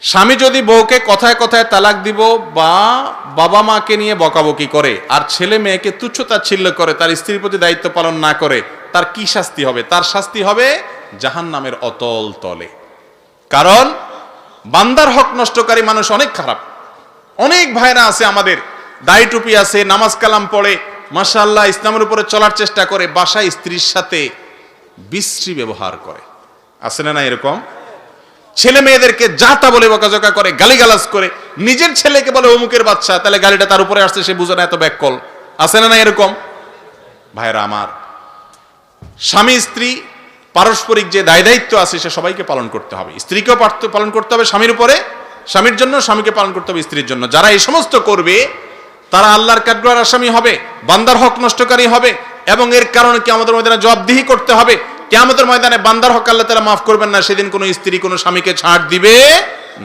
স্বামী যদি বউকে কথায় কথায় তালাক দিব বা বাবা মাকে নিয়ে বকাবকি করে আর ছেলে মেয়েকে তুচ্ছতাচ্ছিল্য করে, তার স্ত্রীর প্রতি দায়িত্ব পালন না করে, তার কি শাস্তি হবে? তার শাস্তি হবে জাহান্নামের অতল তলে। কারণ বান্দার হক নষ্টকারী মানুষ অনেক খারাপ। অনেক ভাইরা আছে আমাদের, দাড়ি টুপি আছে, নামাজ কালাম পড়ে, মাশাআল্লাহ ইসলামের উপরে চলার চেষ্টা করে, বাসায় স্ত্রীর সাথে বিশ্রী ব্যবহার করে। আছে না এরকম? ছেলে মেয়েদেরকে যা তা বলে বকাঝকা করে, গালিগালাজ করে, নিজের ছেলেকে বলে অমুকের বাচ্চা, তাহলে গালিটা তার উপরে আসছে, সে বুঝে না এত ব্যাককল। আছে না এরকম? ভাইরা আমার, স্বামী স্ত্রী পারস্পরিক যে দায় দায়িত্ব আছে সে সবাইকে পালন করতে হবে। স্ত্রীকেও পালন করতে হবে স্বামীর উপরে, স্বামীর জন্য, স্বামীকে পালন করতে হবে স্ত্রীর জন্য। যারা এই সমস্ত করবে তারা আল্লাহর কাঠগড়ার আসামি হবে, বান্দার হক নষ্টকারী হবে, এবং এর কারণে কিয়ামতের ময়দানে জবাবদিহি করতে হবে। কিয়ামতের ময়দানে বান্দার হক আল্লাহ তাআলা মাফ করবেন না। সেদিন কোনো স্ত্রী কোনো স্বামীকে ছাড় দিবে